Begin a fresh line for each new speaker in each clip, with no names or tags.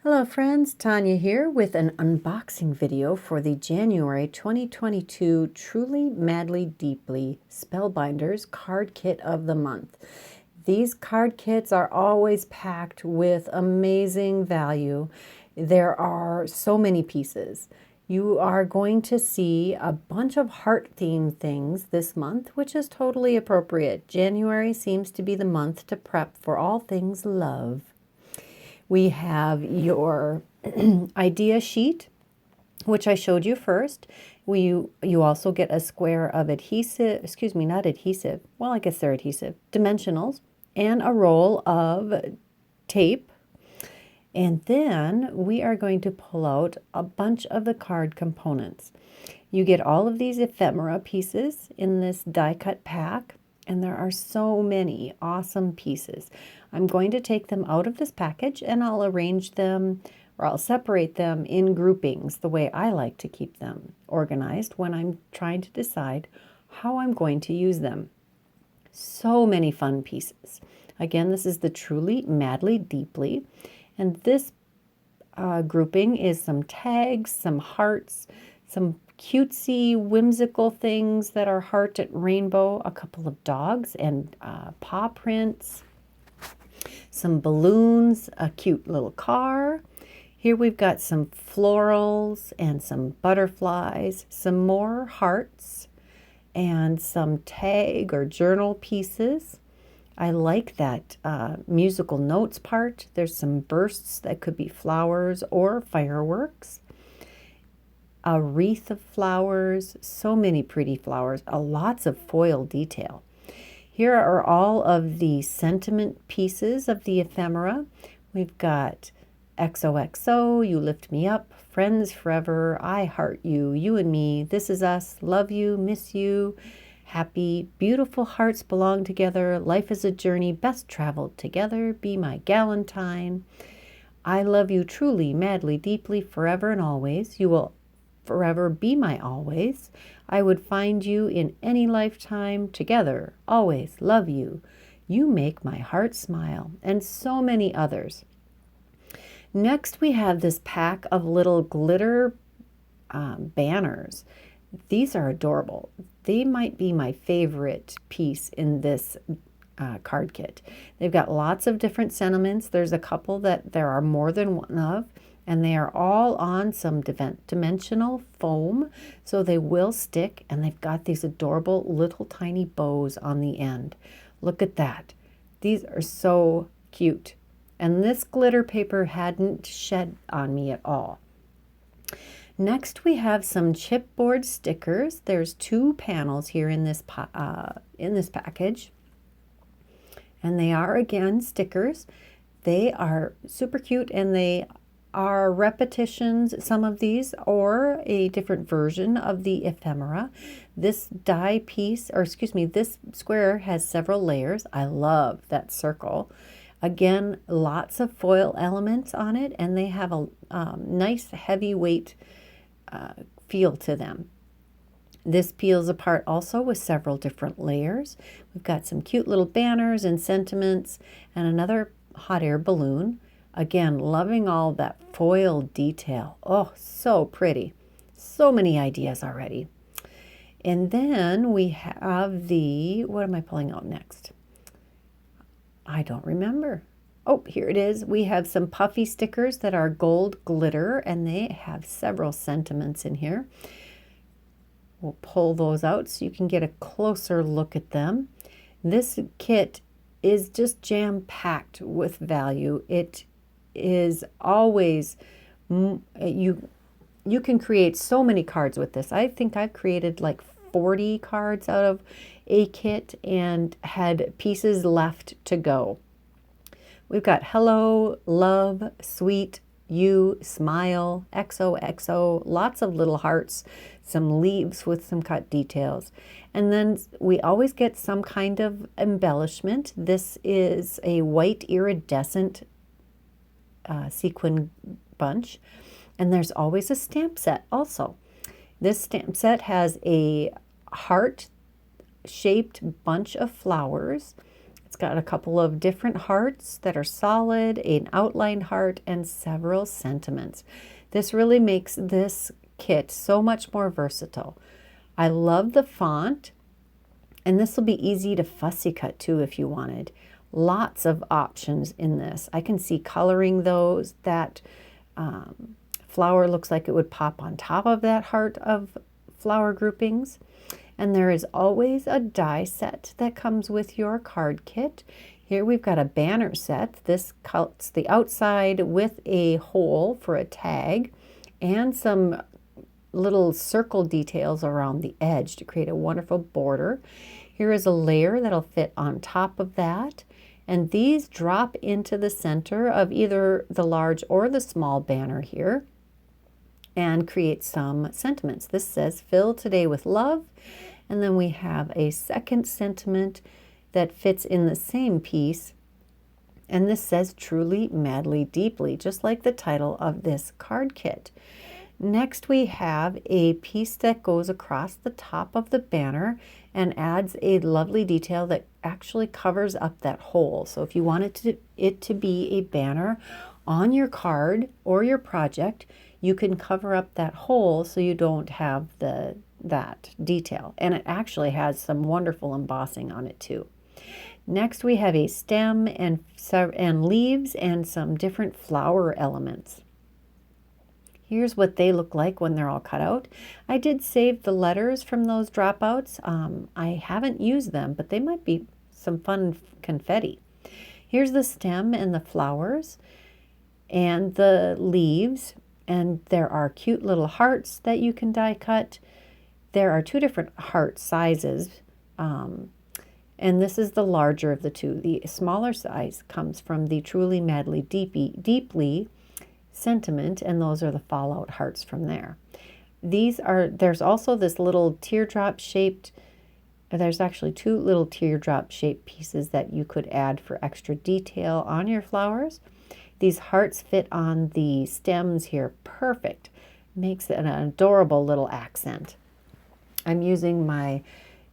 Hello friends, Tanya here with an unboxing video for the January 2022 Truly Madly Deeply Spellbinders card kit of the month. These card kits are always packed with amazing value. There are so many pieces. You are going to see a bunch of heart-themed things this month, which is totally appropriate. January seems to be the month to prep for all things love. We have your idea sheet, which I showed you first. You also get a square of adhesive, excuse me, not adhesive. Well, I guess they're adhesive, dimensionals, and a roll of tape. And then we are going to pull out a bunch of the card components. You get all of these ephemera pieces in this die cut pack. And there are so many awesome pieces. I'm going to take them out of this package and I'll arrange them, or I'll separate them in groupings the way I like to keep them organized when I'm trying to decide how I'm going to use them. So many fun pieces. Again, this is the Truly Madly Deeply. And this grouping is some tags, some hearts, some cutesy, whimsical things that are heart and rainbow, a couple of dogs and paw prints, some balloons, a cute little car. Here we've got some florals and some butterflies, some more hearts, and some tag or journal pieces. I like that musical notes part. There's some bursts that could be flowers or fireworks. A wreath of flowers, so many pretty flowers, lots of foil detail. Here are all of the sentiment pieces of the ephemera. We've got XOXO, You Lift Me Up, Friends Forever, I Heart You, You and Me, This Is Us, Love You, Miss You, Happy, Beautiful Hearts Belong Together, Life is a Journey, Best Traveled Together, Be My Galentine, I Love You Truly, Madly, Deeply, Forever and Always, You Will Forever Be My Always, I Would Find You in Any Lifetime, Together, Always, Love You, You Make My Heart Smile, and so many others. Next, we have this pack of little glitter banners. These are adorable. They might be my favorite piece in this card kit. They've got lots of different sentiments. There's a couple that there are more than one of, and they are all on some dimensional foam, so they will stick, and they've got these adorable little tiny bows on the end. Look at that. These are so cute. And this glitter paper hadn't shed on me at all. Next, we have some chipboard stickers. There's 2 panels here in this package. And they are, again, stickers. They are super cute, and they are repetitions, some of these, or a different version of the ephemera. This die piece, or excuse me, this square has several layers. I love that circle. Again, lots of foil elements on it, and they have a nice heavyweight feel to them. This peels apart also with several different layers. We've got some cute little banners and sentiments, and another hot air balloon. Again, loving all that foil detail. Oh, so pretty. So many ideas already. And then we have the, what am I pulling out next? I don't remember. Oh, here it is. We have some puffy stickers that are gold glitter, and they have several sentiments in here. We'll pull those out so you can get a closer look at them. This kit is just jam-packed with value. It is always, you can create so many cards with this. I think I've created like 40 cards out of a kit and had pieces left to go. We've got hello, love, sweet, you, smile, XOXO, lots of little hearts, some leaves with some cut details. And then we always get some kind of embellishment. This is a white iridescent sequin bunch. And there's always a stamp set also. This stamp set has a heart-shaped bunch of flowers. It's got a couple of different hearts that are solid, an outlined heart, and several sentiments. This really makes this kit so much more versatile. I love the font, and this will be easy to fussy cut too if you wanted. Lots of options in this. I can see coloring those. That flower looks like it would pop on top of that heart of flower groupings. And there is always a die set that comes with your card kit. Here we've got a banner set. This cuts the outside with a hole for a tag and some little circle details around the edge to create a wonderful border. Here is a layer that'll fit on top of that. And these drop into the center of either the large or the small banner here and create some sentiments. This says, "Fill today with love." And then we have a second sentiment that fits in the same piece. And this says, "Truly, madly, deeply," just like the title of this card kit. Next, we have a piece that goes across the top of the banner and adds a lovely detail that actually covers up that hole. So if you wanted it to be a banner on your card or your project, you can cover up that hole so you don't have that detail. And it actually has some wonderful embossing on it too. Next, we have a stem and leaves and some different flower elements. Here's what they look like when they're all cut out. I did save the letters from those dropouts. I haven't used them, but they might be some fun confetti. Here's the stem and the flowers and the leaves. And there are cute little hearts that you can die cut. There are two different heart sizes. And this is the larger of the two. The smaller size comes from the Truly, Madly, Deeply sentiment, and those are the fallout hearts from there. There's also this little teardrop shaped, there's actually two little teardrop shaped pieces that you could add for extra detail on your flowers. These hearts fit on the stems here perfect. Makes it an adorable little accent. I'm using my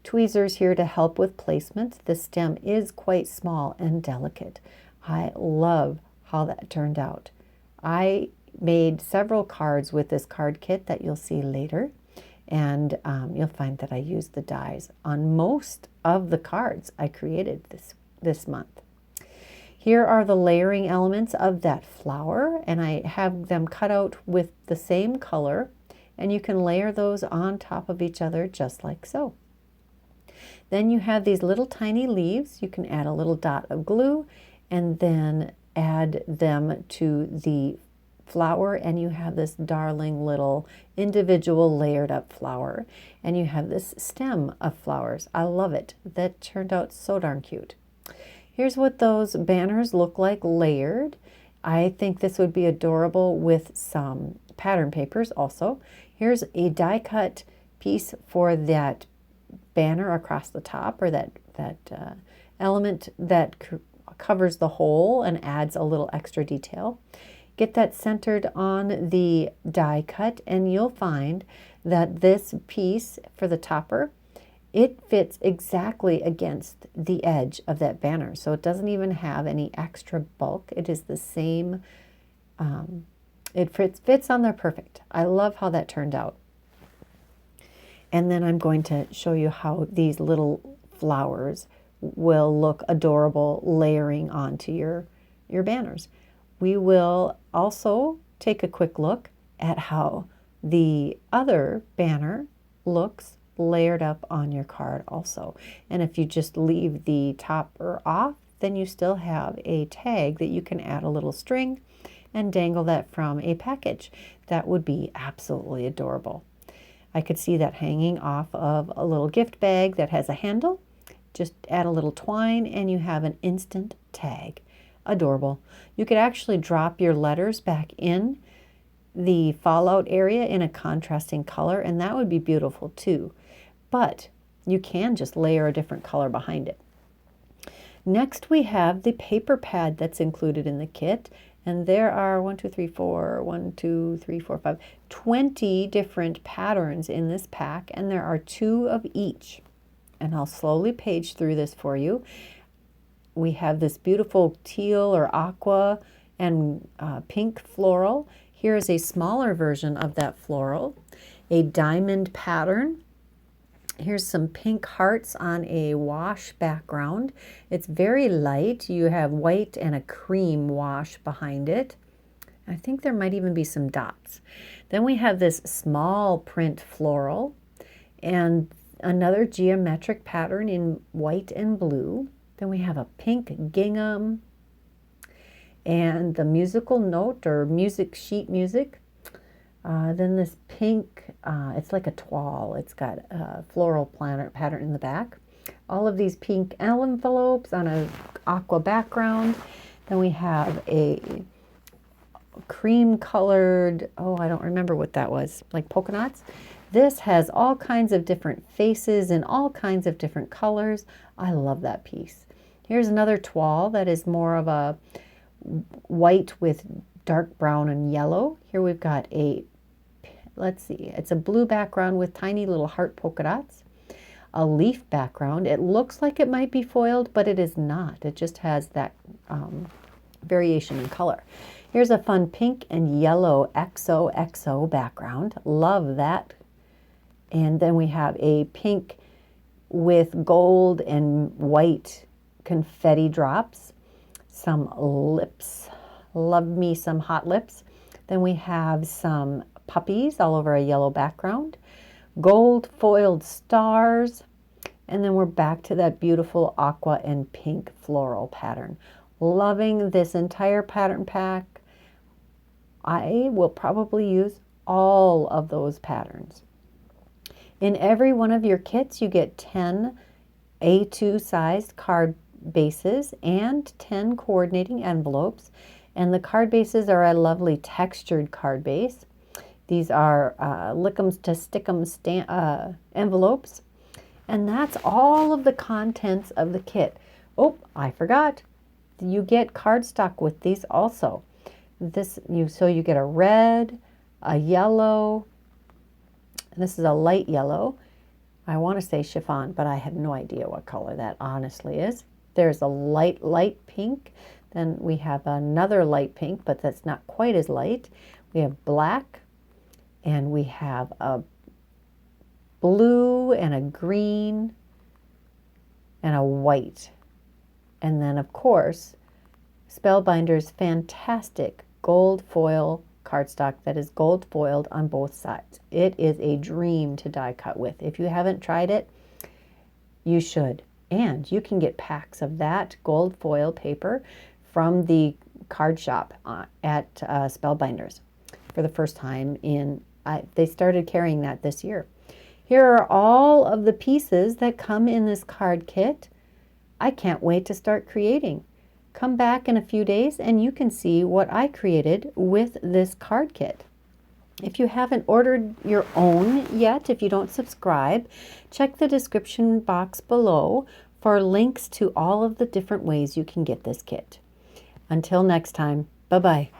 tweezers here to help with placement. The stem is quite small and delicate. I love how that turned out. I made several cards with this card kit that you'll see later, and you'll find that I used the dies on most of the cards I created this month. Here are the layering elements of that flower, and I have them cut out with the same color, and you can layer those on top of each other just like so. Then you have these little tiny leaves. You can add a little dot of glue and then add them to the flower, and you have this darling little individual layered up flower, and you have this stem of flowers. I love it. That turned out so darn cute. Here's what those banners look like layered. I think this would be adorable with some pattern papers also. Here's a die cut piece for that banner across the top, or that element that covers the whole and adds a little extra detail. Get that centered on the die cut, and you'll find that this piece for the topper, it fits exactly against the edge of that banner. So it doesn't even have any extra bulk. It is the same, it fits on there perfect. I love how that turned out. And then I'm going to show you how these little flowers will look adorable layering onto your banners. We will also take a quick look at how the other banner looks layered up on your card also. And if you just leave the topper off, then you still have a tag that you can add a little string and dangle that from a package. That would be absolutely adorable. I could see that hanging off of a little gift bag that has a handle. Just add a little twine and you have an instant tag. Adorable. You could actually drop your letters back in the fallout area in a contrasting color, and that would be beautiful too. But you can just layer a different color behind it. Next, we have the paper pad that's included in the kit, and there are 20 different patterns in this pack, and there are 2 of each. And I'll slowly page through this for you. we have this beautiful teal or aqua and pink floral. Here is a smaller version of that floral, a diamond pattern. Here's some pink hearts on a wash background. It's very light. You have white and a cream wash behind it. I think there might even be some dots. Then we have this small print floral and another geometric pattern in white and blue. Then we have a pink gingham and the musical note or music sheet music. Then this pink, it's like a toile. It's got a floral pattern in the back. All of these pink envelopes on a aqua background. Then we have a cream colored, oh, I don't remember what that was, like polka dots. This has all kinds of different faces and all kinds of different colors. I love that piece. Here's another toile that is more of a white with dark brown and yellow. Here we've got a, let's see, it's a blue background with tiny little heart polka dots. A leaf background. It looks like it might be foiled, but it is not. It just has that variation in color. Here's a fun pink and yellow XOXO background. Love that. And then we have a pink with gold and white confetti drops. Some lips. Love me some hot lips. Then we have some puppies all over a yellow background. Gold foiled stars. And then we're back to that beautiful aqua and pink floral pattern. Loving this entire pattern pack. I will probably use all of those patterns. In every one of your kits, you get 10 A2 sized card bases and 10 coordinating envelopes. And the card bases are a lovely textured card base. These are lick'em to stick'em envelopes. And that's all of the contents of the kit. Oh, I forgot. You get cardstock with these also. So you get a red, a yellow, and this is a light yellow. I want to say chiffon, but I have no idea what color that honestly is. There's a light pink. Then we have another light pink, but that's not quite as light. We have black, and we have a blue and a green and a white. And then, of course, Spellbinders' fantastic gold foil cardstock that is gold foiled on both sides. It is a dream to die cut with. If you haven't tried it, you should. And you can get packs of that gold foil paper from the card shop at Spellbinders for the first time they started carrying that this year. Here are all of the pieces that come in this card kit. I can't wait to start creating. Come back in a few days and you can see what I created with this card kit. If you haven't ordered your own yet, if you don't subscribe, check the description box below for links to all of the different ways you can get this kit. Until next time, bye-bye.